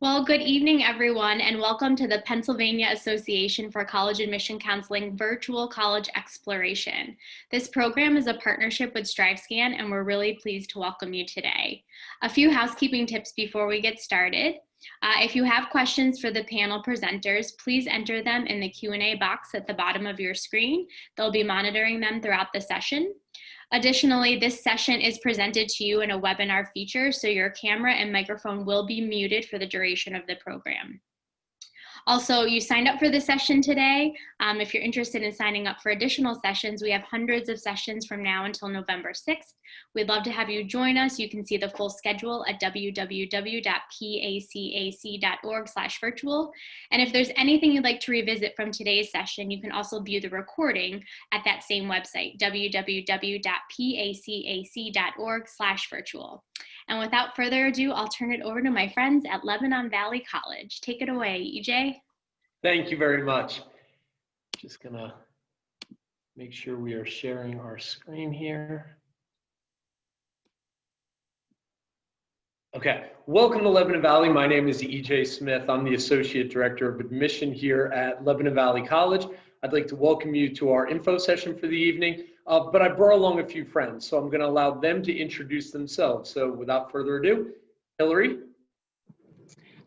Well, good evening, everyone, and welcome to the Pennsylvania Association for College Admission Counseling Virtual College Exploration. This program is a partnership with StriveScan, and we're really pleased to welcome you today. A few housekeeping tips before we get started. If you have questions for the panel presenters, please enter them in the Q&A box at the bottom of your screen. They'll be monitoring them throughout the session. Additionally, this session is presented to you in a webinar feature, so your camera and microphone will be muted for the duration of the program. Also, you signed up for this session today. If you're interested in signing up for additional sessions, we have hundreds of sessions from now until November 6th. We'd love to have you join us. You can see the full schedule at www.pacac.org/virtual. And if there's anything you'd like to revisit from today's session, you can also view the recording at that same website, www.pacac.org/virtual. And without further ado, I'll turn it over to my friends at Lebanon Valley College. Take it away, EJ. Thank you very much. Just gonna make sure we are sharing our screen here. Okay, welcome to Lebanon Valley. My name is EJ Smith. I'm the Associate Director of Admission here at Lebanon Valley College. I'd like to welcome you to our info session for the evening, but I brought along a few friends, so I'm gonna allow them to introduce themselves. So without further ado, Hillary.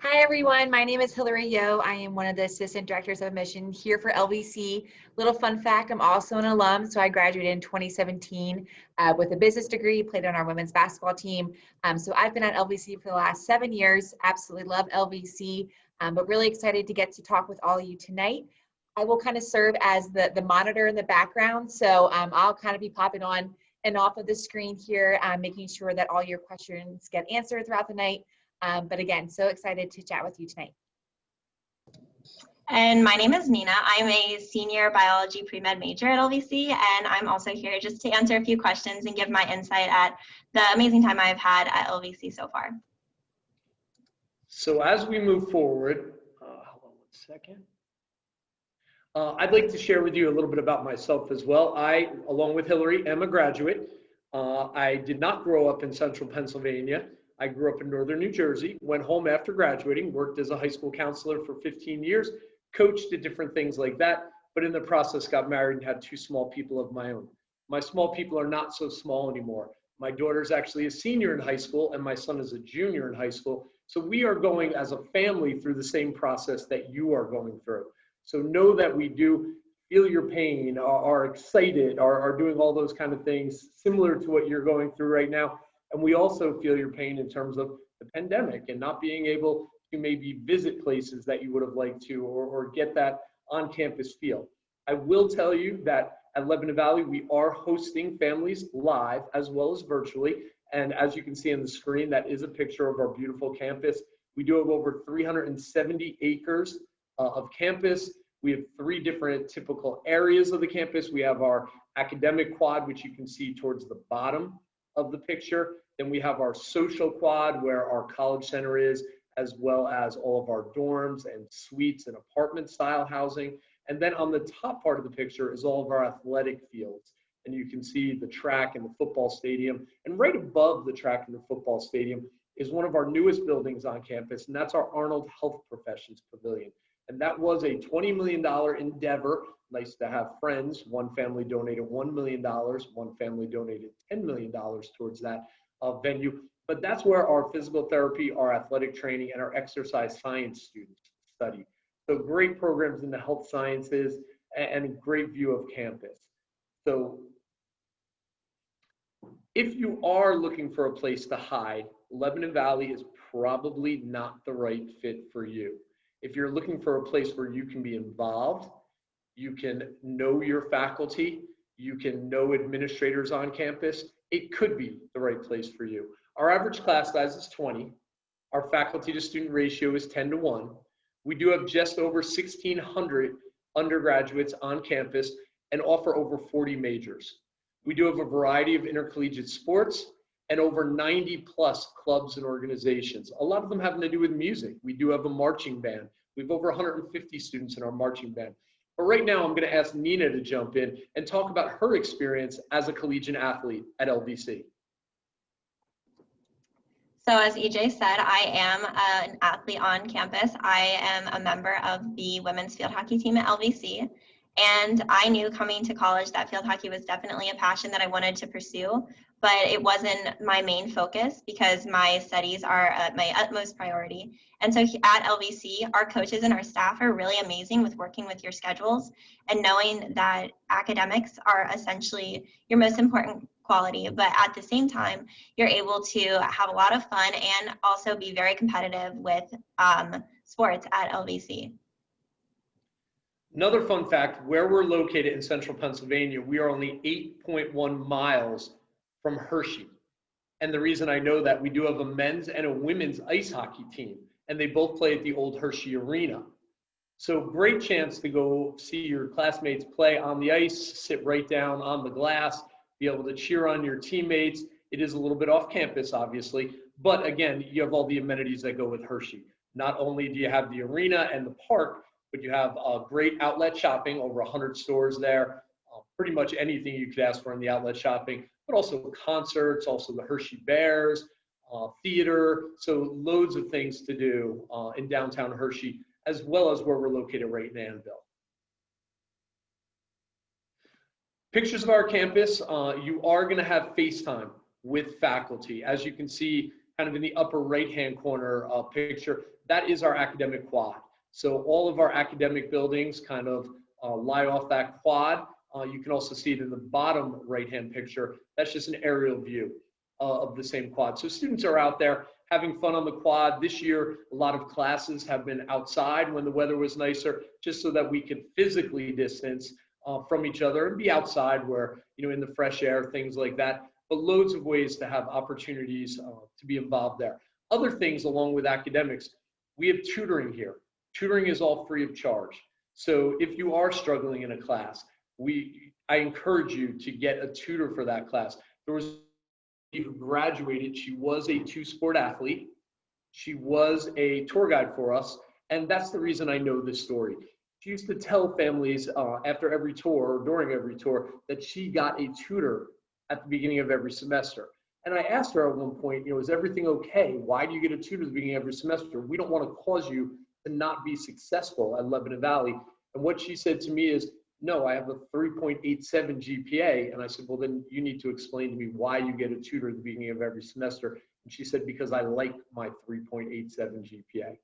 Hi everyone, my name is Hillary Yo. I am one of the Assistant Directors of Admission here for LVC. Little fun fact, I'm also an alum, so I graduated in 2017 with a business degree, played on our women's basketball team. So I've been at LVC for the last 7 years, absolutely love LVC, but really excited to get to talk with all of you tonight. I will kind of serve as the monitor in the background, so I'll kind of be popping on and off of the screen here, making sure that all your questions get answered throughout the night. But again, so excited to chat with you tonight. And my name is Nina. I'm a senior biology pre-med major at LVC, and I'm also here just to answer a few questions and give my insight at the amazing time I've had at LVC so far. So as we move forward, hold on one second. I'd like to share with you a little bit about myself as well. I, along with Hillary, am a graduate. I did not grow up in central Pennsylvania. I grew up in northern New Jersey, went home after graduating, worked as a high school counselor for 15 years, coached at different things like that, but in the process got married and had 2 small people of my own. My small people are not so small anymore. My daughter's actually a senior in high school and my son is a junior in high school. So we are going as a family through the same process that you are going through. So know that we do feel your pain, are excited, are doing all those kind of things similar to what you're going through right now. And we also feel your pain in terms of the pandemic and not being able to maybe visit places that you would have liked to or get that on-campus feel. I will tell you that at Lebanon Valley, we are hosting families live as well as virtually. And as you can see on the screen, that is a picture of our beautiful campus. We do have over 370 acres of campus. We have 3 different typical areas of the campus. We have our academic quad, which you can see towards the bottom of the picture. Then we have our social quad where our college center is, as well as all of our dorms and suites and apartment style housing. And then on the top part of the picture is all of our athletic fields. And you can see the track and the football stadium. And right above the track and the football stadium is one of our newest buildings on campus, and that's our Arnold Health Professions Pavilion. And that was a $20 million endeavor. Nice to have friends. One family donated $1 million. One family donated $10 million towards that venue. But that's where our physical therapy, our athletic training, and our exercise science students study. So great programs in the health sciences and a great view of campus. So if you are looking for a place to hide, Lebanon Valley is probably not the right fit for you. If you're looking for a place where you can be involved, you can know your faculty, you can know administrators on campus, it could be the right place for you. Our average class size is 20. Our faculty to student ratio is 10-1. We do have just over 1,600 undergraduates on campus and offer over 40 majors. We do have a variety of intercollegiate sports and over 90 plus clubs and organizations. A lot of them having to do with music. We do have a marching band. We have over 150 students in our marching band. But right now, I'm going to ask Nina to jump in and talk about her experience as a collegiate athlete at LVC. So as EJ said, I am an athlete on campus. I am a member of the women's field hockey team at LVC. And I knew coming to college that field hockey was definitely a passion that I wanted to pursue, but it wasn't my main focus because my studies are my utmost priority. And so at LVC, our coaches and our staff are really amazing with working with your schedules and knowing that academics are essentially your most important quality, but at the same time, you're able to have a lot of fun and also be very competitive with sports at LVC. Another fun fact, where we're located in central Pennsylvania, we are only 8.1 miles from Hershey. And the reason I know that, we do have a men's and a women's ice hockey team, and they both play at the old Hershey Arena. So great chance to go see your classmates play on the ice, sit right down on the glass, be able to cheer on your teammates. It is a little bit off campus, obviously, but again, you have all the amenities that go with Hershey. Not only do you have the arena and the park, but you have great outlet shopping, over 100 stores there, pretty much anything you could ask for in the outlet shopping, but also concerts, also the Hershey Bears, theater, so loads of things to do in downtown Hershey, as well as where we're located right in Annville. Pictures of our campus, you are going to have FaceTime with faculty. As you can see kind of in the upper right-hand corner picture, that is our academic quad. So all of our academic buildings kind of lie off that quad. You can also see it in the bottom right-hand picture. That's just an aerial view of the same quad. So students are out there having fun on the quad. This year, a lot of classes have been outside when the weather was nicer, just so that we could physically distance from each other and be outside where, you know, in the fresh air, things like that. But loads of ways to have opportunities to be involved there. Other things along with academics, we have tutoring here. Tutoring is all free of charge. So if you are struggling in a class, I encourage you to get a tutor for that class. There was a who graduated, she was a two-sport athlete. She was a tour guide for us, and that's the reason I know this story. She used to tell families after every tour or during every tour that she got a tutor at the beginning of every semester. And I asked her at one point, you know, is everything okay? Why do you get a tutor at the beginning of every semester? We don't want to cause you to not be successful at Lebanon Valley. And what she said to me is, no, I have a 3.87 GPA. And I said, well, then you need to explain to me why you get a tutor at the beginning of every semester. And she said, because I like my 3.87 GPA.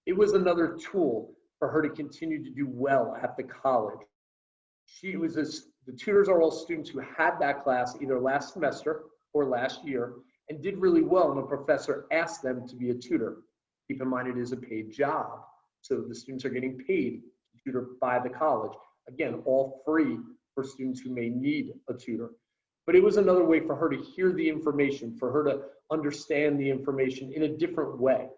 It was another tool for her to continue to do well at the college. The tutors are all students who had that class either last semester or last year and did really well, and the professor asked them to be a tutor. Keep in mind, it is a paid job. So the students are getting paid to tutor by the college. Again, all free for students who may need a tutor. But it was another way for her to hear the information, for her to understand the information in a different way.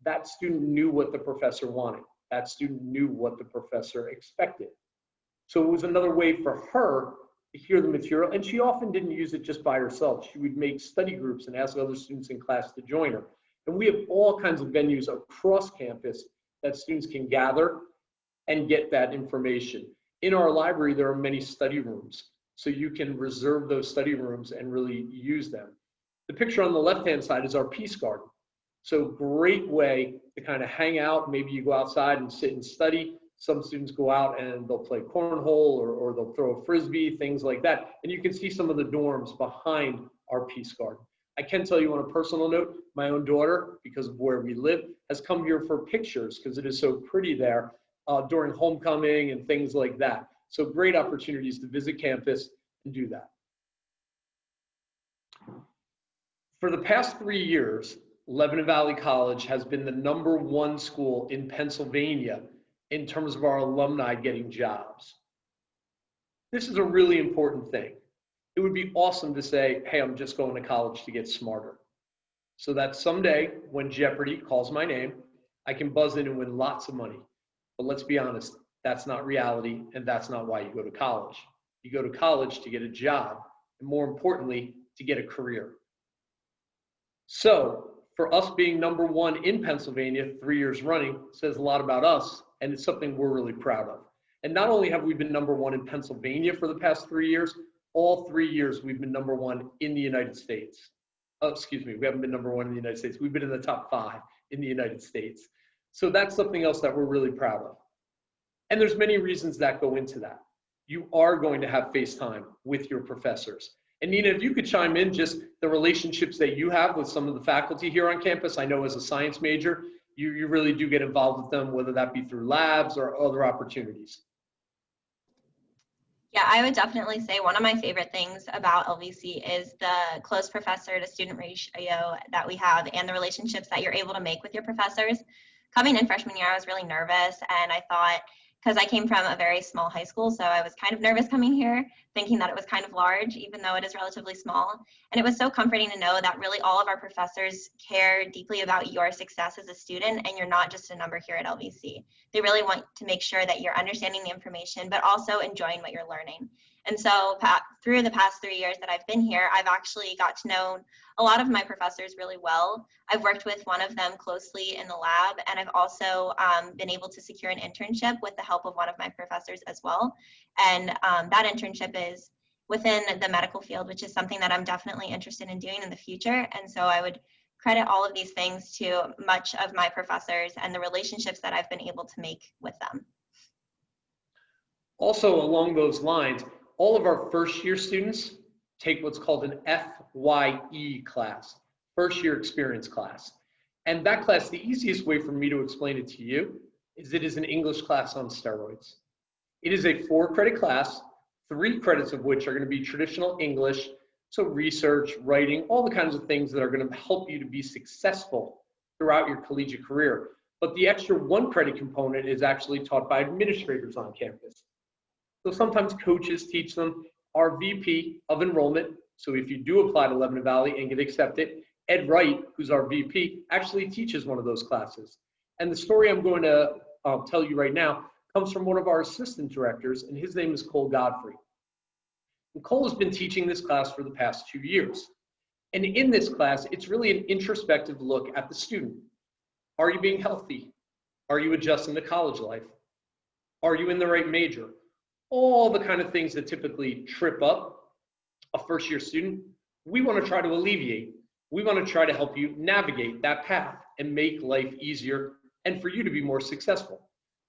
That student knew what the professor wanted. That student knew what the professor expected. So it was another way for her to hear the material, and she often didn't use it just by herself. She would make study groups and ask other students in class to join her. And we have all kinds of venues across campus that students can gather and get that information. In our library, there are many study rooms, so you can reserve those study rooms and really use them. The picture on the left-hand side is our Peace Garden. So great way to kind of hang out. Maybe you go outside and sit and study. Some students go out and they'll play cornhole or they'll throw a Frisbee, things like that. And you can see some of the dorms behind our Peace Garden. I can tell you on a personal note, my own daughter, because of where we live, has come here for pictures because it is so pretty there during homecoming and things like that. So great opportunities to visit campus and do that. For the past 3 years, Lebanon Valley College has been the #1 school in Pennsylvania in terms of our alumni getting jobs. This is a really important thing. It would be awesome to say, hey, I'm just going to college to get smarter. So that someday when Jeopardy calls my name, I can buzz in and win lots of money. But let's be honest, that's not reality, and that's not why you go to college. You go to college to get a job, and more importantly, to get a career. So for us being #1 in Pennsylvania 3 years running says a lot about us, and it's something we're really proud of. And not only have we been #1 in Pennsylvania for the past 3 years, all 3 years we've been #1 in the United States. Oh, excuse me, we haven't been number one in the United States. We've been in the top 5 in the United States. So that's something else that we're really proud of. And there's many reasons that go into that. You are going to have face time with your professors. And Nina, if you could chime in just the relationships that you have with some of the faculty here on campus. I know as a science major, you really do get involved with them, whether that be through labs or other opportunities. Yeah, I would definitely say one of my favorite things about LVC is the close professor to student ratio that we have and the relationships that you're able to make with your professors. Coming in freshman year, I was really nervous, and I thought, because I came from a very small high school, so I was kind of nervous coming here, thinking that it was kind of large, even though it is relatively small. And it was so comforting to know that really all of our professors care deeply about your success as a student, and you're not just a number here at LVC. They really want to make sure that you're understanding the information, but also enjoying what you're learning. And so through the past 3 years that I've been here, I've actually got to know a lot of my professors really well. I've worked with one of them closely in the lab, and I've also been able to secure an internship with the help of one of my professors as well. And that internship is within the medical field, which is something that I'm definitely interested in doing in the future. And so I would credit all of these things to much of my professors and the relationships that I've been able to make with them. Also along those lines, all of our first year students take what's called an FYE class, first year experience class. And that class, the easiest way for me to explain it to you is it is an English class on steroids. It is a 4-credit class, 3 credits of which are going to be traditional English, so research, writing, all the kinds of things that are going to help you to be successful throughout your collegiate career. But the extra 1 credit component is actually taught by administrators on campus. So sometimes coaches teach them. Our VP of enrollment, so if you do apply to Lebanon Valley and get accepted, Ed Wright, who's our VP, actually teaches one of those classes. And the story I'm going to tell you right now comes from one of our assistant directors, and his name is Cole Godfrey. And Cole has been teaching this class for the past 2 years. And in this class, it's really an introspective look at the student. Are you being healthy? Are you adjusting to college life? Are you in the right major? All the kind of things that typically trip up a first-year student, we want to try to alleviate. We want to try to help you navigate that path and make life easier and for you to be more successful.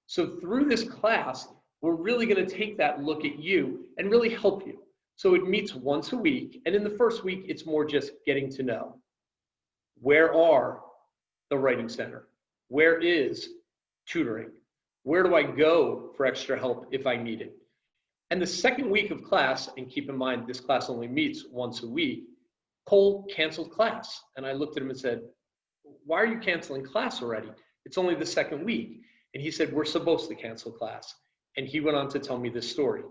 So through this class, we're really going to take that look at you and really help you. So it meets once a week, and in the first week, it's more just getting to know. Where are the writing center? Where is tutoring? Where do I go for extra help if I need it? And the second week of class, and keep in mind this class only meets once a week, Cole canceled class. And I looked at him and said, why are you canceling class already? It's only the second week. And he said, we're supposed to cancel class. And he went on to tell me this story.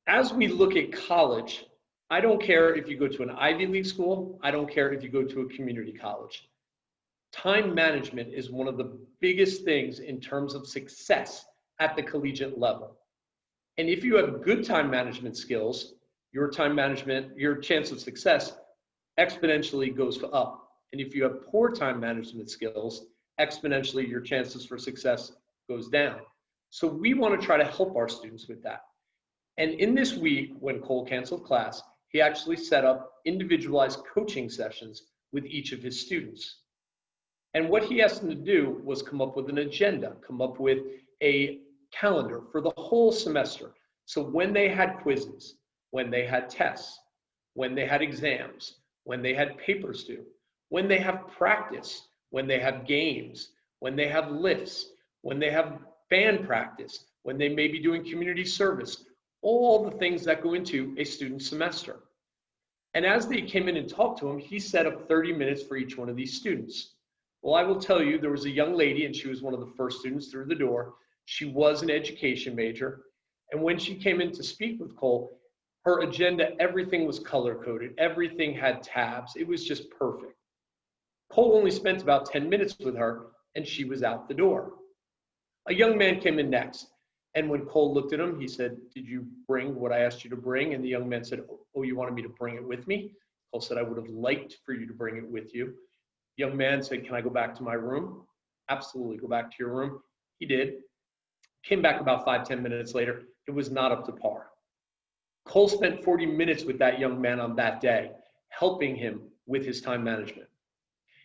As we look at college, I don't care if you go to an Ivy League school. I don't care if you go to a community college. Time management is one of the biggest things in terms of success at the collegiate level. And if you have good time management skills, your time management, your chance of success exponentially goes up. And if you have poor time management skills, exponentially your chances for success goes down. So we want to try to help our students with that. And in this week, when Cole canceled class, he actually set up individualized coaching sessions with each of his students. And what he asked them to do was come up with an agenda, come up with a calendar for the whole semester. So when they had quizzes, when they had tests, when they had exams, when they had papers due, when they have practice, when they have games, when they have lifts, when they have band practice, when they may be doing community service, all the things that go into a student semester. And as they came in and talked to him, he set up 30 minutes for each one of these students. Well, I will tell you, there was a young lady, and she was one of the first students through the door. She was an education major. And when she came in to speak with Cole, her agenda, everything was color-coded. Everything had tabs. It was just perfect. Cole only spent about 10 minutes with her, and she was out the door. A young man came in next. And when Cole looked at him, he said, did you bring what I asked you to bring? And the young man said, oh, you wanted me to bring it with me? Cole said, I would have liked for you to bring it with you. The young man said, can I go back to my room? Absolutely, go back to your room. He did. Came back about 5-10 minutes later. It was not up to par. Cole spent 40 minutes with that young man on that day, helping him with his time management.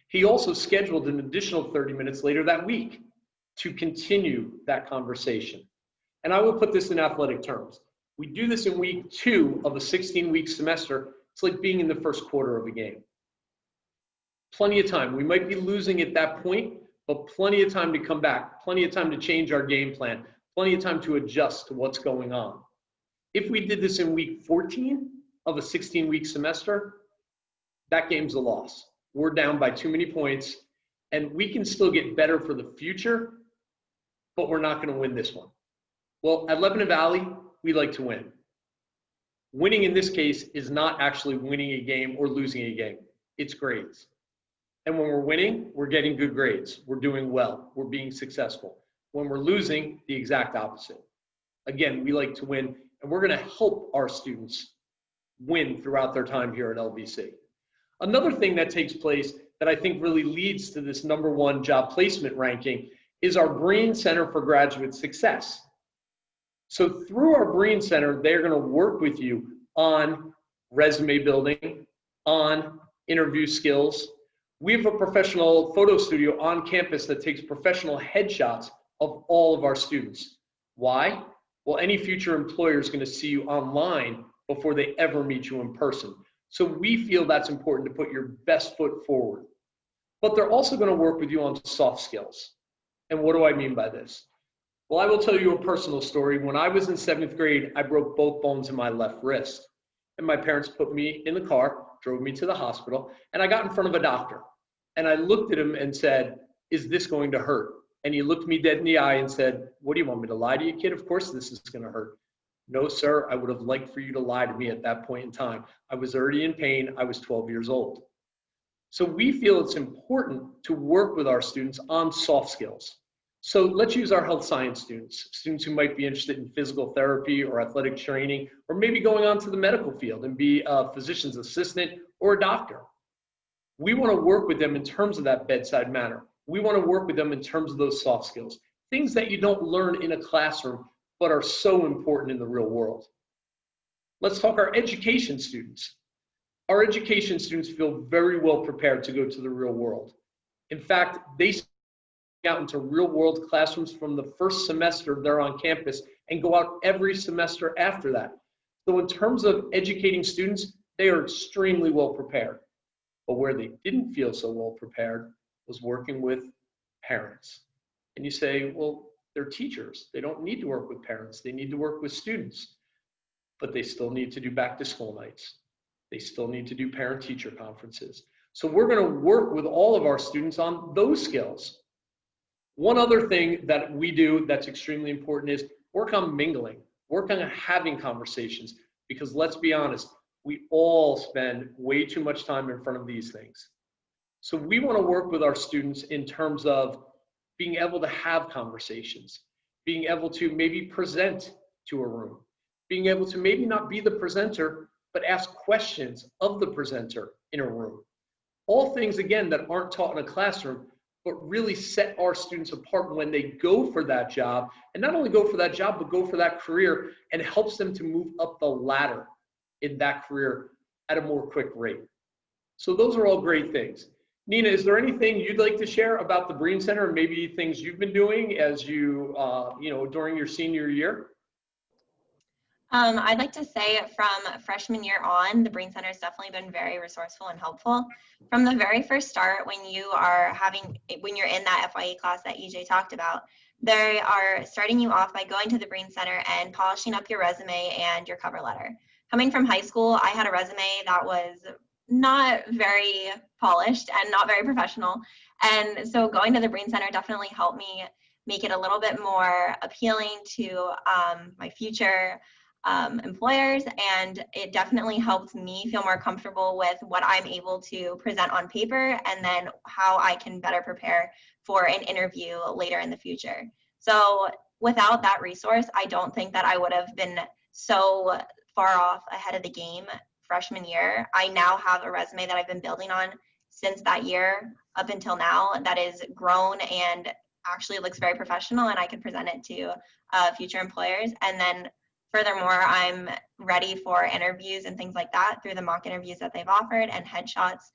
He also scheduled an additional 30 minutes later that week to continue that conversation. And I will put this in athletic terms. We do this in week 2 of a 16-week semester. It's like being in the first quarter of a game. Plenty of time. We might be losing at that point, but plenty of time to come back, plenty of time to change our game plan, plenty of time to adjust to what's going on. If we did this in week 14 of a 16-week semester, that game's a loss. We're down by too many points, and we can still get better for the future, but we're not going to win this one. Well, at Lebanon Valley, we like to win. Winning in this case is not actually winning a game or losing a game. It's grades. And when we're winning, we're getting good grades. We're doing well. We're being successful. When we're losing, the exact opposite. Again, we like to win, and we're going to help our students win throughout their time here at LVC. Another thing that takes place that I think really leads to this #1 job placement ranking is our Breen Center for Graduate Success. So through our Breen Center, they're going to work with you on resume building, on interview skills. We have a professional photo studio on campus that takes professional headshots of all of our students. Why? Well, any future employer is going to see you online before they ever meet you in person. So we feel that's important to put your best foot forward. But they're also going to work with you on soft skills. And what do I mean by this? Well, I will tell you a personal story. When I was in 7th grade, I broke both bones in my left wrist. And my parents put me in the car, drove me to the hospital, and I got in front of a doctor. And I looked at him and said, "Is this going to hurt?" And he looked me dead in the eye and said, "What do you want me to lie to you, kid? Of course this is going to hurt." No, sir, I would have liked for you to lie to me at that point in time. I was already in pain. I was 12 years old. So we feel it's important to work with our students on soft skills. So let's use our health science students who might be interested in physical therapy or athletic training, or maybe going on to the medical field and be a physician's assistant or a doctor. We want to work with them in terms of that bedside manner. We want to work with them in terms of those soft skills, things that you don't learn in a classroom, but are so important in the real world. Let's talk our education students. Our education students feel very well prepared to go to the real world. In fact, they out into real world classrooms from the first semester they're on campus and go out every semester after that. So in terms of educating students, they are extremely well prepared. But where they didn't feel so well prepared was working with parents. And you say, well, they're teachers. They don't need to work with parents. They need to work with students. But they still need to do back to school nights. They still need to do parent-teacher conferences. So we're going to work with all of our students on those skills. One other thing that we do that's extremely important is work on mingling, work on having conversations, because let's be honest, we all spend way too much time in front of these things. So we want to work with our students in terms of being able to have conversations, being able to maybe present to a room, being able to maybe not be the presenter, but ask questions of the presenter in a room. All things, again, that aren't taught in a classroom, but really set our students apart when they go for that job, and not only go for that job, but go for that career, and helps them to move up the ladder in that career at a more quick rate. So those are all great things. Nina, is there anything you'd like to share about the Breen Center, and maybe things you've been doing as you, during your senior year? I'd like to say from freshman year on, the Breen Center has definitely been very resourceful and helpful. From the very first start, when you're in that FYE class that EJ talked about, they are starting you off by going to the Breen Center and polishing up your resume and your cover letter. Coming from high school, I had a resume that was not very polished and not very professional. And so going to the Breen Center definitely helped me make it a little bit more appealing to my future employers, and it definitely helped me feel more comfortable with what I'm able to present on paper, and then how I can better prepare for an interview later in the future. So without that resource, I don't think that I would have been so far off ahead of the game freshman year. I now have a resume that I've been building on since that year up until now that is grown and actually looks very professional, and I can present it to future employers. And then Furthermore, I'm ready for interviews and things like that through the mock interviews that they've offered and headshots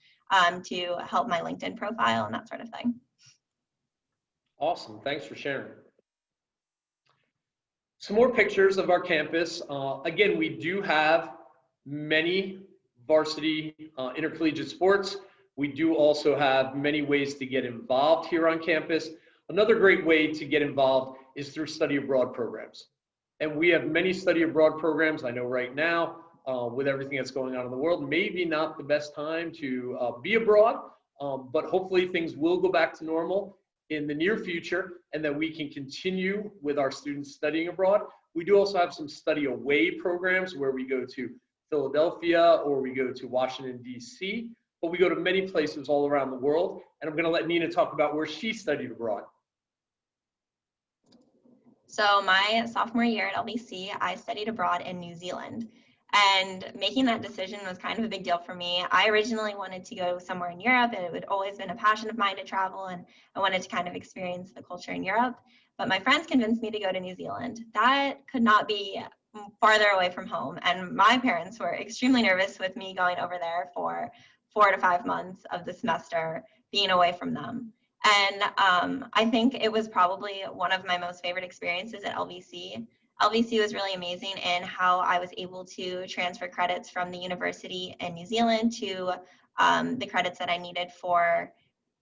to help my LinkedIn profile and that sort of thing. Awesome, thanks for sharing. Some more pictures of our campus. Again, we do have many varsity intercollegiate sports. We do also have many ways to get involved here on campus. Another great way to get involved is through study abroad programs. And we have many study abroad programs. I know right now, with everything that's going on in the world, maybe not the best time to be abroad, but hopefully things will go back to normal in the near future, and that we can continue with our students studying abroad. We do also have some study away programs where we go to Philadelphia or we go to Washington, D.C., but we go to many places all around the world. And I'm going to let Nina talk about where she studied abroad. So my sophomore year at LBC, I studied abroad in New Zealand. And making that decision was kind of a big deal for me. I originally wanted to go somewhere in Europe, and it had always been a passion of mine to travel, and I wanted to kind of experience the culture in Europe. But my friends convinced me to go to New Zealand. That could not be farther away from home. And my parents were extremely nervous with me going over there for 4 to 5 months of the semester, being away from them. And I think it was probably one of my most favorite experiences at LVC. LVC was really amazing in how I was able to transfer credits from the university in New Zealand to the credits that I needed for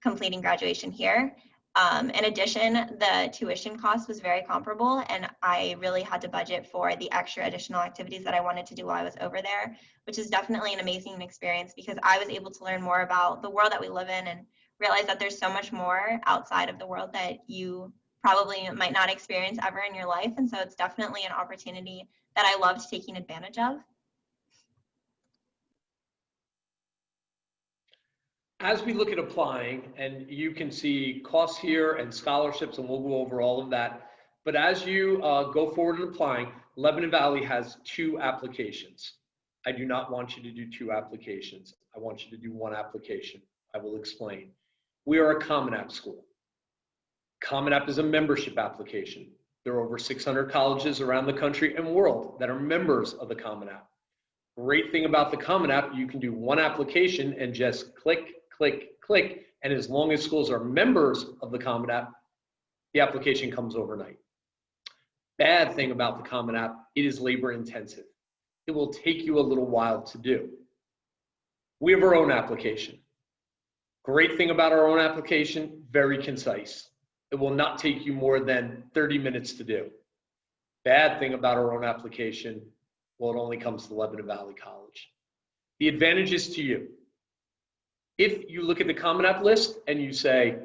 completing graduation here. In addition, the tuition cost was very comparable, and I really had to budget for the extra additional activities that I wanted to do while I was over there, which is definitely an amazing experience because I was able to learn more about the world that we live in and realize that there's so much more outside of the world that you probably might not experience ever in your life. And so it's definitely an opportunity that I loved taking advantage of. As we look at applying, and you can see costs here and scholarships, and we'll go over all of that. But as you go forward in applying, Lebanon Valley has 2 applications. I do not want you to do 2 applications. I want you to do 1 application. I will explain. We are a Common App school. Common App is a membership application. There are over 600 colleges around the country and world that are members of the Common App. Great thing about the Common App, you can do 1 application and just click, click, click. And as long as schools are members of the Common App, the application comes overnight. Bad thing about the Common App, it is labor intensive. It will take you a little while to do. We have our own application. Great thing about our own application, very concise. It will not take you more than 30 minutes to do. Bad thing about our own application, well, it only comes to Lebanon Valley College. The advantage is to you. If you look at the Common App list and you say,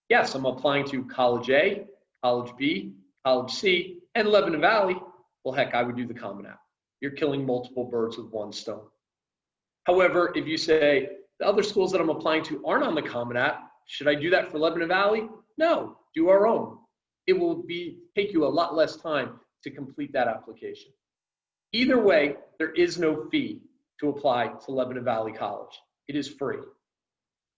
yes, I'm applying to College A, College B, College C, and Lebanon Valley, well, heck, I would do the Common App. You're killing multiple birds with 1 stone. However, if you say, the other schools that I'm applying to aren't on the Common App, should I do that for Lebanon Valley? No, do our own. It will take you a lot less time to complete that application. Either way, there is no fee to apply to Lebanon Valley College. It is free.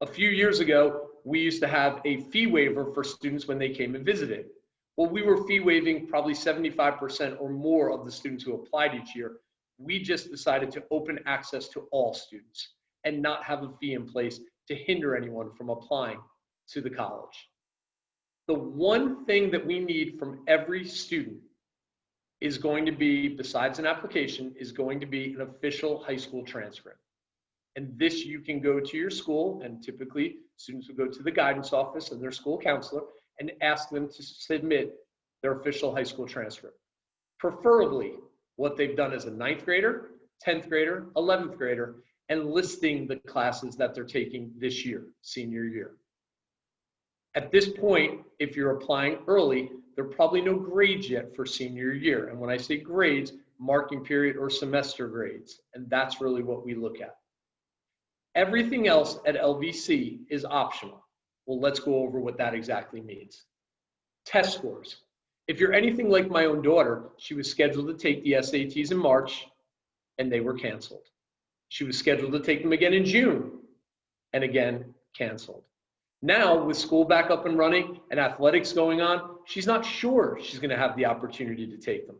A few years ago, we used to have a fee waiver for students when they came and visited. Well, we were fee waiving probably 75% or more of the students who applied each year. We just decided to open access to all students and not have a fee in place to hinder anyone from applying to the college. The one thing that we need from every student is going to be, besides an application, is going to be an official high school transcript. And this you can go to your school, and typically students will go to the guidance office and their school counselor and ask them to submit their official high school transcript. Preferably what they've done as a 9th grader, 10th grader, 11th grader, and listing the classes that they're taking this year, senior year. At this point, if you're applying early, there are probably no grades yet for senior year. And when I say grades, marking period or semester grades. And that's really what we look at. Everything else at LVC is optional. Well, let's go over what that exactly means. Test scores. If you're anything like my own daughter, she was scheduled to take the SATs in March and they were canceled. She was scheduled to take them again in June and again canceled. Now, with school back up and running and athletics going on, she's not sure she's going to have the opportunity to take them.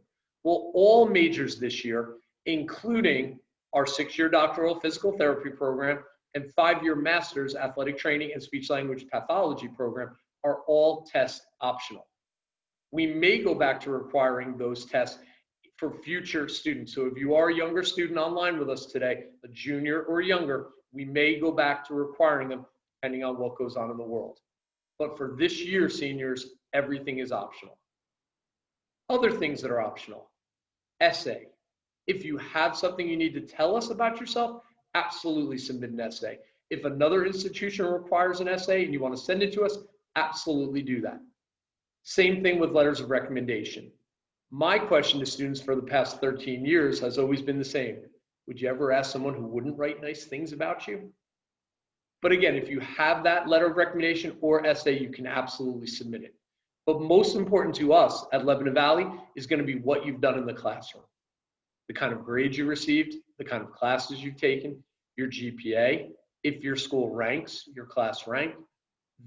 Well, all majors this year, including our 6-year doctoral physical therapy program and 5-year master's athletic training and speech language pathology program, are all test optional. We may go back to requiring those tests for future students. So if you are a younger student online with us today, a junior or younger, we may go back to requiring them depending on what goes on in the world. But for this year, seniors, everything is optional. Other things that are optional: essay. If you have something you need to tell us about yourself, absolutely submit an essay. If another institution requires an essay and you want to send it to us, absolutely do that. Same thing with letters of recommendation. My question to students for the past 13 years has always been the same. Would you ever ask someone who wouldn't write nice things about you? But again, if you have that letter of recommendation or essay, you can absolutely submit it. But most important to us at Lebanon Valley is going to be what you've done in the classroom. The kind of grades you received, the kind of classes you've taken, your GPA, if your school ranks, your class rank.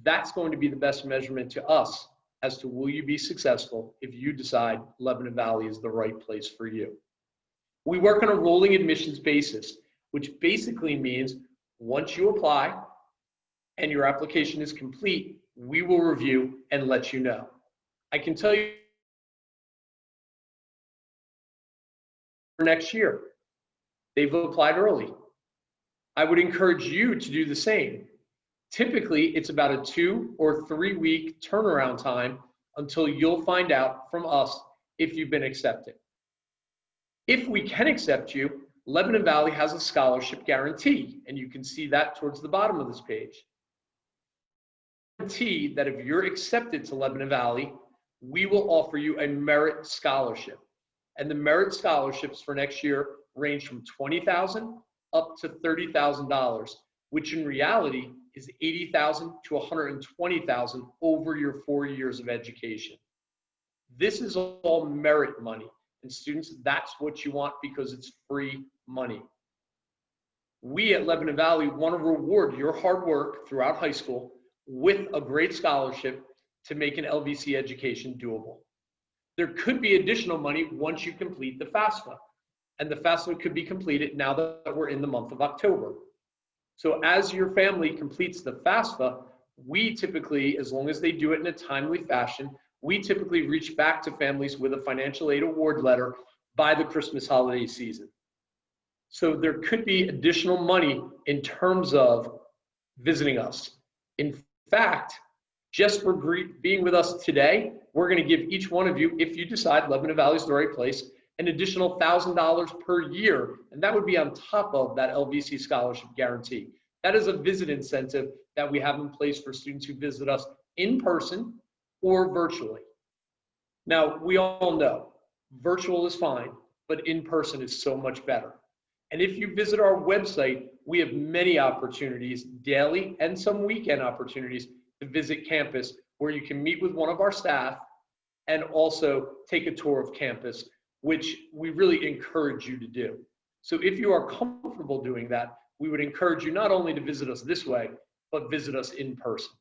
That's going to be the best measurement to us as to will you be successful if you decide Lebanon Valley is the right place for you. We work on a rolling admissions basis, which basically means once you apply and your application is complete, we will review and let you know. I can tell you next year, they've applied early. I would encourage you to do the same. Typically, it's about a 2 or 3 week turnaround time until you'll find out from us if you've been accepted. If we can accept you, Lebanon Valley has a scholarship guarantee, and you can see that towards the bottom of this page. Guarantee that if you're accepted to Lebanon Valley, we will offer you a merit scholarship. And the merit scholarships for next year range from $20,000 up to $30,000, which in reality is $80,000 to $120,000 over your 4 years of education. This is all merit money. And students, that's what you want because it's free money. We at Lebanon Valley want to reward your hard work throughout high school with a great scholarship to make an LVC education doable. There could be additional money once you complete the FAFSA, and the FAFSA could be completed now that we're in the month of October. So as your family completes the FAFSA, we typically, as long as they do it in a timely fashion, we typically reach back to families with a financial aid award letter by the Christmas holiday season. So there could be additional money in terms of visiting us. In fact, just for being with us today, we're going to give each one of you, if you decide Lebanon Valley is the right place, an additional $1,000 per year, and that would be on top of that LVC scholarship guarantee. That is a visit incentive that we have in place for students who visit us in person or virtually. Now, we all know virtual is fine, but in person is so much better. And if you visit our website, we have many opportunities, daily and some weekend opportunities, to visit campus where you can meet with one of our staff and also take a tour of campus, which we really encourage you to do. So if you are comfortable doing that, we would encourage you not only to visit us this way, but visit us in person.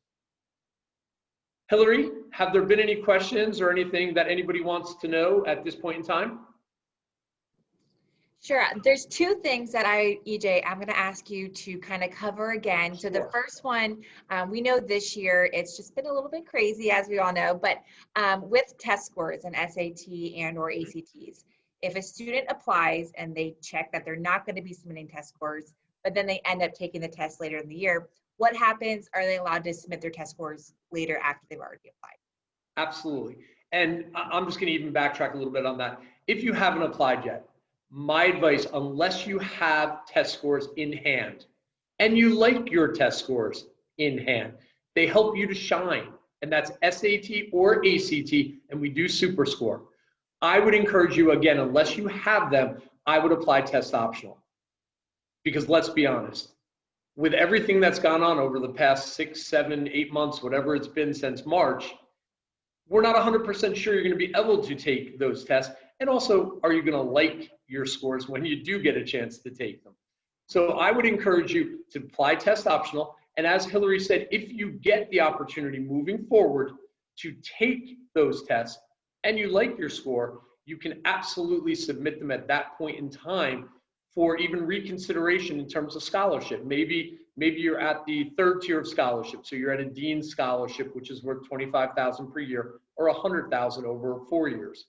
Hillary, have there been any questions or anything that anybody wants to know at this point in time? Sure. There's 2 things that EJ, I'm going to ask you to kind of cover again. So the first one, we know this year it's just been a little bit crazy, as we all know, but with test scores and SAT and or ACTs, if a student applies and they check that they're not going to be submitting test scores, but then they end up taking the test later in the year, what happens? Are they allowed to submit their test scores later after they've already applied? Absolutely. And I'm just going to even backtrack a little bit on that. If you haven't applied yet, my advice, unless you have test scores in hand and you like your test scores in hand, they help you to shine. And that's SAT or ACT, and we do super score. I would encourage you, again, unless you have them, I would apply test optional. Because let's be honest, with everything that's gone on over the past 6, 7, 8 months, whatever it's been since March, we're not 100% sure you're going to be able to take those tests. And also, are you going to like your scores when you do get a chance to take them? So I would encourage you to apply test optional. And as Hillary said, if you get the opportunity moving forward to take those tests and you like your score, you can absolutely submit them at that point in time for even reconsideration in terms of scholarship. Maybe you're at the third tier of scholarship, so you're at a dean's scholarship, which is worth $25,000 per year or $100,000 over 4 years.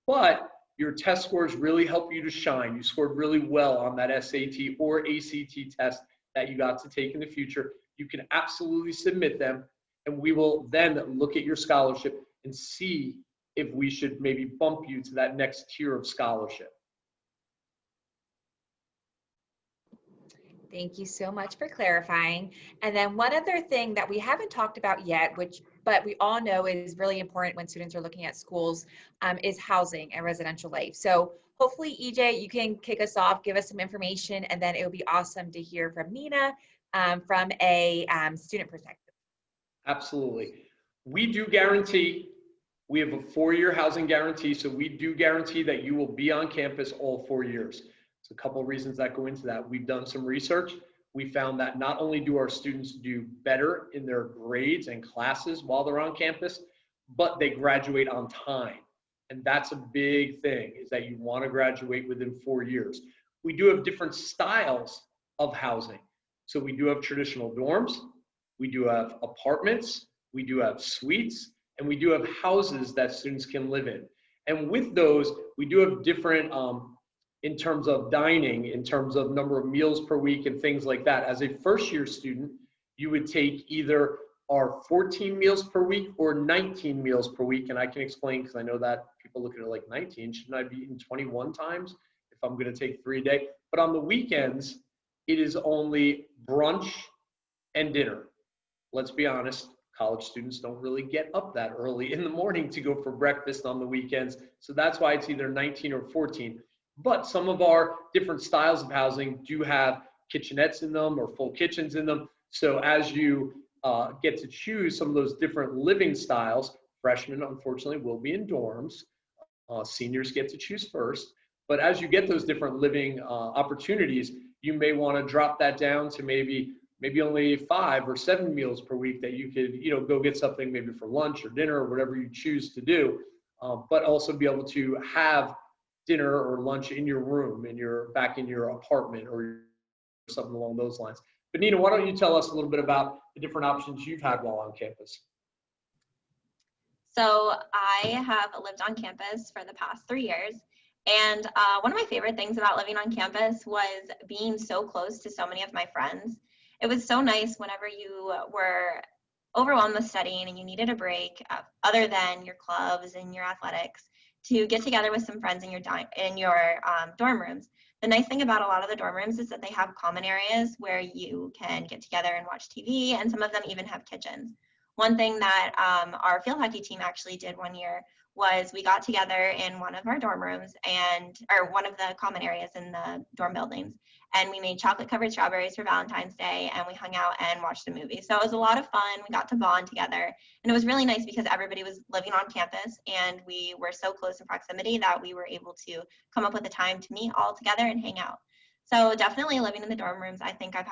But your test scores really help you to shine. You scored really well on that SAT or ACT test that you got to take in the future. You can absolutely submit them, and we will then look at your scholarship and see if we should maybe bump you to that next tier of scholarship. Thank you so much for clarifying. And then one other thing that we haven't talked about yet, but we all know is really important when students are looking at schools, is housing and residential life. So hopefully, EJ, you can kick us off, give us some information, and then it would be awesome to hear from Nina from a student perspective. Absolutely. We do guarantee, we have a 4-year housing guarantee, so we do guarantee that you will be on campus all 4 years. There's a couple of reasons that go into that. We've done some research. We found that not only do our students do better in their grades and classes while they're on campus, but they graduate on time. And that's a big thing, is that you want to graduate within 4 years. We do have different styles of housing. So we do have traditional dorms, we do have apartments, we do have suites, and we do have houses that students can live in. And with those, we do have different, in terms of dining, in terms of number of meals per week and things like that. As a first-year student, you would take either our 14 meals per week or 19 meals per week. And I can explain, because I know that people look at it like 19. Shouldn't I be eating 21 times if I'm going to take 3 a day? But on the weekends, it is only brunch and dinner. Let's be honest, college students don't really get up that early in the morning to go for breakfast on the weekends. So that's why it's either 19 or 14. But some of our different styles of housing do have kitchenettes in them or full kitchens in them. So as you get to choose some of those different living styles, freshmen unfortunately will be in dorms. Seniors get to choose first. But as you get those different living opportunities, you may want to drop that down to maybe only 5 or 7 meals per week that you could, go get something maybe for lunch or dinner or whatever you choose to do, but also be able to have dinner or lunch in your room, back in your apartment or something along those lines. But Nina, why don't you tell us a little bit about the different options you've had while on campus? So I have lived on campus for the past 3 years. And one of my favorite things about living on campus was being so close to so many of my friends. It was so nice whenever you were overwhelmed with studying and you needed a break, other than your clubs and your athletics, to get together with some friends in your dorm rooms. The nice thing about a lot of the dorm rooms is that they have common areas where you can get together and watch TV, and some of them even have kitchens. One thing that our field hockey team actually did one year was we got together in one of our dorm rooms or one of the common areas in the dorm buildings, and we made chocolate covered strawberries for Valentine's Day, and we hung out and watched a movie. So it was a lot of fun. We got to bond together, and it was really nice because everybody was living on campus and we were so close in proximity that we were able to come up with a time to meet all together and hang out. So definitely living in the dorm rooms, I think I've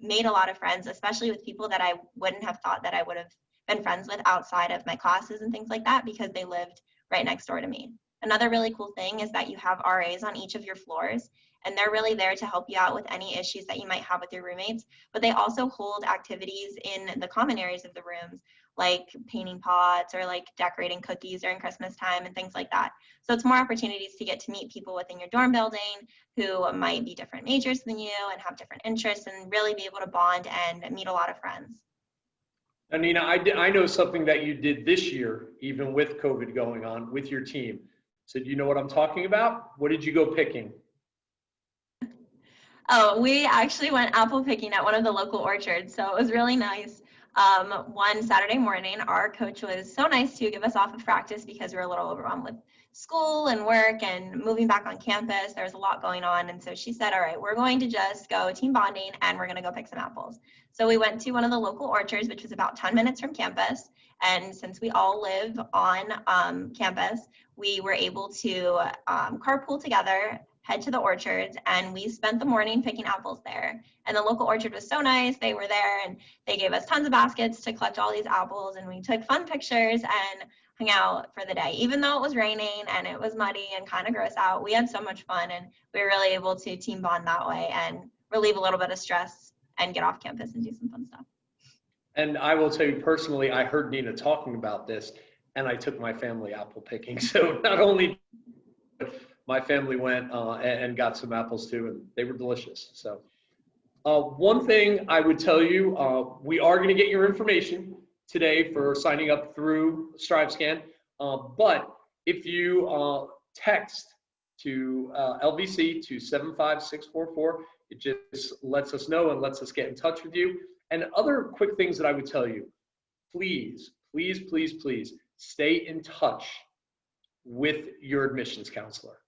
made a lot of friends, especially with people that I wouldn't have thought that I would have been friends with outside of my classes and things like that, because they lived right next door to me. Another really cool thing is that you have RAs on each of your floors, and they're really there to help you out with any issues that you might have with your roommates. But they also hold activities in the common areas of the rooms, like painting pots or like decorating cookies during Christmas time and things like that. So it's more opportunities to get to meet people within your dorm building who might be different majors than you and have different interests, and really be able to bond and meet a lot of friends. Now, Nina, I know something that you did this year, even with COVID going on, with your team. So do you know what I'm talking about? What did you go picking? Oh, we actually went apple picking at one of the local orchards, so it was really nice. One Saturday morning, our coach was so nice to give us off of practice because we were a little overwhelmed with school and work and moving back on campus. There was a lot going on, and so she said, all right, we're going to just go team bonding and we're going to go pick some apples. So we went to one of the local orchards, which was about 10 minutes from campus, and since we all live on campus, we were able to carpool together, head to the orchards, and we spent the morning picking apples there. And the local orchard was so nice. They were there and they gave us tons of baskets to collect all these apples, and we took fun pictures and hang out for the day. Even though it was raining and it was muddy and kind of gross out, we had so much fun, and we were really able to team bond that way and relieve a little bit of stress and get off campus and do some fun stuff. And I will tell you personally, I heard Nina talking about this, and I took my family apple picking. So not only my family went and got some apples too, and they were delicious. So one thing I would tell you, we are going to get your information today for signing up through StriveScan. But if you text to LVC to 75644, it just lets us know and lets us get in touch with you. And other quick things that I would tell you, please, please, please, please stay in touch with your admissions counselor.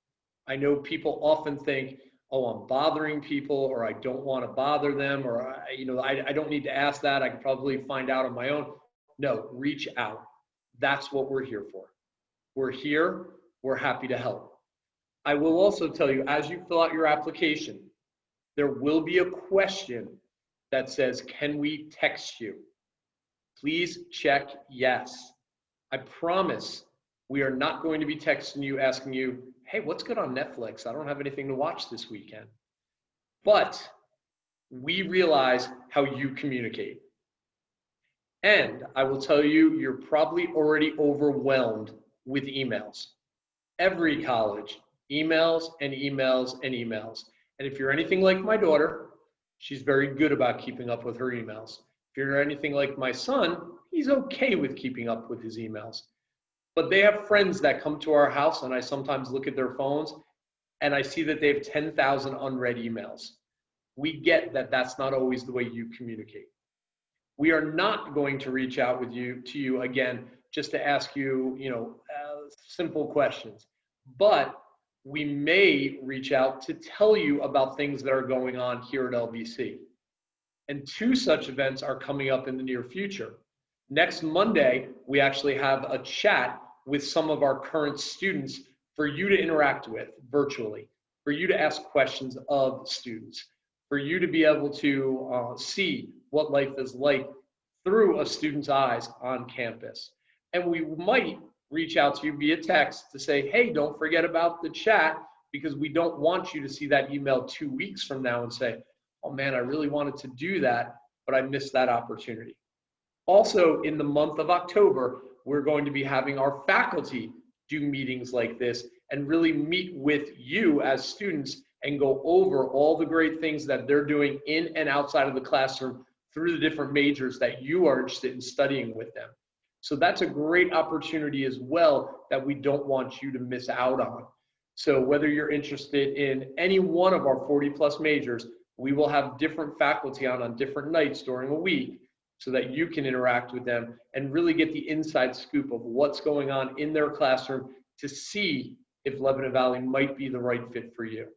I know people often think, oh, I'm bothering people, or I don't want to bother them, or I don't need to ask that. I can probably find out on my own. No, reach out. That's what we're here for. We're here. We're happy to help. I will also tell you, as you fill out your application, there will be a question that says, can we text you? Please check yes. I promise we are not going to be texting you asking you, hey, what's good on Netflix? I don't have anything to watch this weekend. But we realize how you communicate. And I will tell you, you're probably already overwhelmed with emails. Every college, emails and emails and emails. And if you're anything like my daughter, she's very good about keeping up with her emails. If you're anything like my son, he's okay with keeping up with his emails. But they have friends that come to our house, and I sometimes look at their phones and I see that they have 10,000 unread emails. We get that that's not always the way you communicate. We are not going to reach out to you again just to ask you, simple questions. But we may reach out to tell you about things that are going on here at LVC. And 2 such events are coming up in the near future. Next Monday, we actually have a chat with some of our current students for you to interact with virtually, for you to ask questions of students, for you to be able to see what life is like through a student's eyes on campus. And we might reach out to you via text to say, hey, don't forget about the chat, because we don't want you to see that email 2 weeks from now and say, oh man, I really wanted to do that, but I missed that opportunity. Also, in the month of October, we're going to be having our faculty do meetings like this and really meet with you as students and go over all the great things that they're doing in and outside of the classroom through the different majors that you are interested in studying with them. So that's a great opportunity as well that we don't want you to miss out on. So whether you're interested in any one of our 40+ majors, we will have different faculty on different nights during a week so that you can interact with them and really get the inside scoop of what's going on in their classroom to see if Lebanon Valley might be the right fit for you.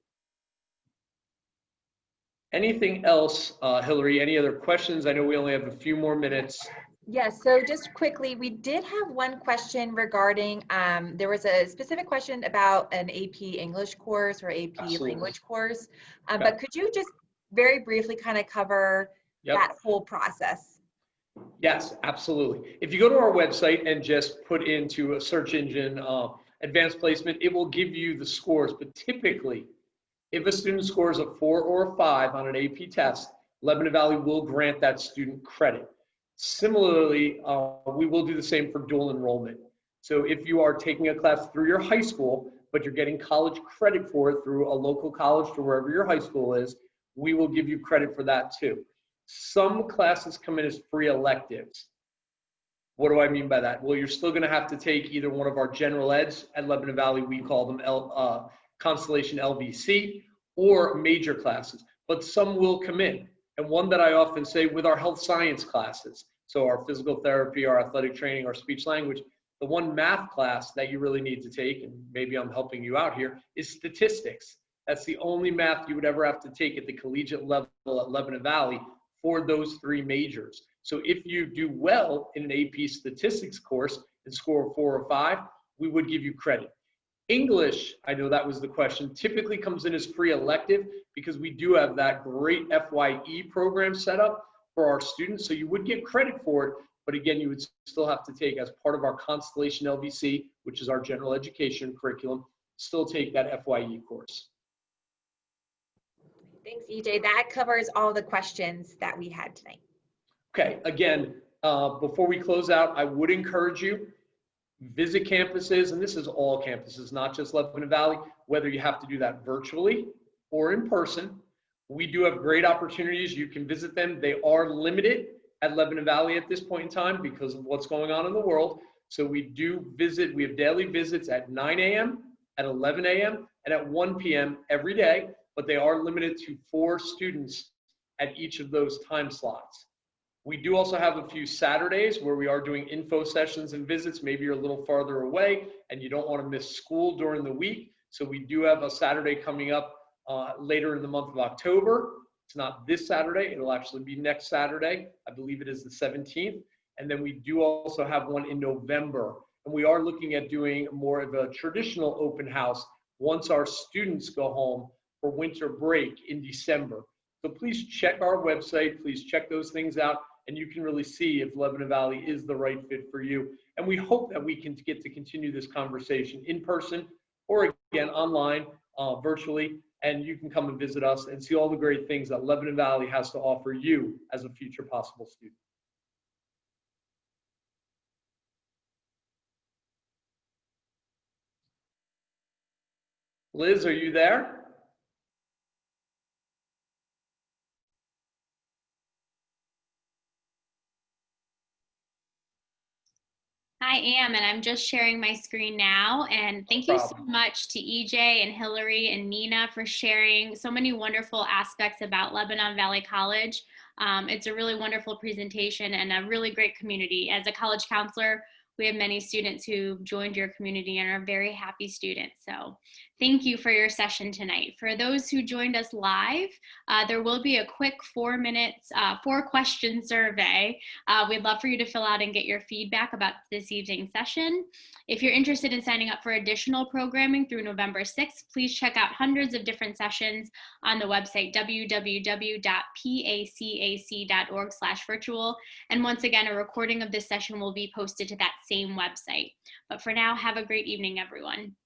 Anything else, Hillary? Any other questions? I know we only have a few more minutes. Yes, so just quickly, we did have one question regarding, there was a specific question about an AP English course or AP Absolutely. language course, Okay. but could you just very briefly kind of cover that whole process? Yes, absolutely. If you go to our website and just put into a search engine advanced placement, it will give you the scores. But typically, if a student scores a 4 or a 5 on an AP test, Lebanon Valley will grant that student credit. Similarly, we will do the same for dual enrollment. So if you are taking a class through your high school, but you're getting college credit for it through a local college to wherever your high school is, we will give you credit for that too. Some classes come in as free electives. What do I mean by that? Well, you're still going to have to take either one of our general eds at Lebanon Valley, we call them Constellation LVC, or major classes, but some will come in. And one that I often say with our health science classes, so our physical therapy, our athletic training, our speech language, the one math class that you really need to take, and maybe I'm helping you out here, is statistics. That's the only math you would ever have to take at the collegiate level at Lebanon Valley for those 3 majors. So if you do well in an AP statistics course and score a 4 or 5, we would give you credit. English, I know that was the question, typically comes in as free elective because we do have that great FYE program set up for our students. So you would get credit for it, but again, you would still have to take as part of our Constellation LVC, which is our general education curriculum, still take that FYE course. Thanks, EJ. That covers all the questions that we had tonight. Okay, again, before we close out, I would encourage you, visit campuses, and this is all campuses, not just Lebanon Valley, whether you have to do that virtually or in person. We do have great opportunities. You can visit them. They are limited at Lebanon Valley at this point in time because of what's going on in the world. So we do visit, we have daily visits at 9 a.m., at 11 a.m., and at 1 p.m. every day, but they are limited to 4 students at each of those time slots. We do also have a few Saturdays where we are doing info sessions and visits. Maybe you're a little farther away and you don't want to miss school during the week. So we do have a Saturday coming up later in the month of October. It's not this Saturday. It'll actually be next Saturday. I believe it is the 17th. And then we do also have one in November. And we are looking at doing more of a traditional open house once our students go home for winter break in December. So please check our website. Please check those things out. And you can really see if Lebanon Valley is the right fit for you. And we hope that we can get to continue this conversation in person or again online, virtually. And you can come and visit us and see all the great things that Lebanon Valley has to offer you as a future possible student. Liz, are you there? I am, and I'm just sharing my screen now. And thank you so much to EJ and Hillary and Nina for sharing so many wonderful aspects about Lebanon Valley College. It's a really wonderful presentation and a really great community. As a college counselor, we have many students who have joined your community and are very happy students. So thank you for your session tonight. For those who joined us live, there will be a quick 4 minutes, 4-question survey. We'd love for you to fill out and get your feedback about this evening's session. If you're interested in signing up for additional programming through November 6th, please check out hundreds of different sessions on the website www.pacac.org/virtual. And once again, a recording of this session will be posted to that same website. But for now, have a great evening, everyone.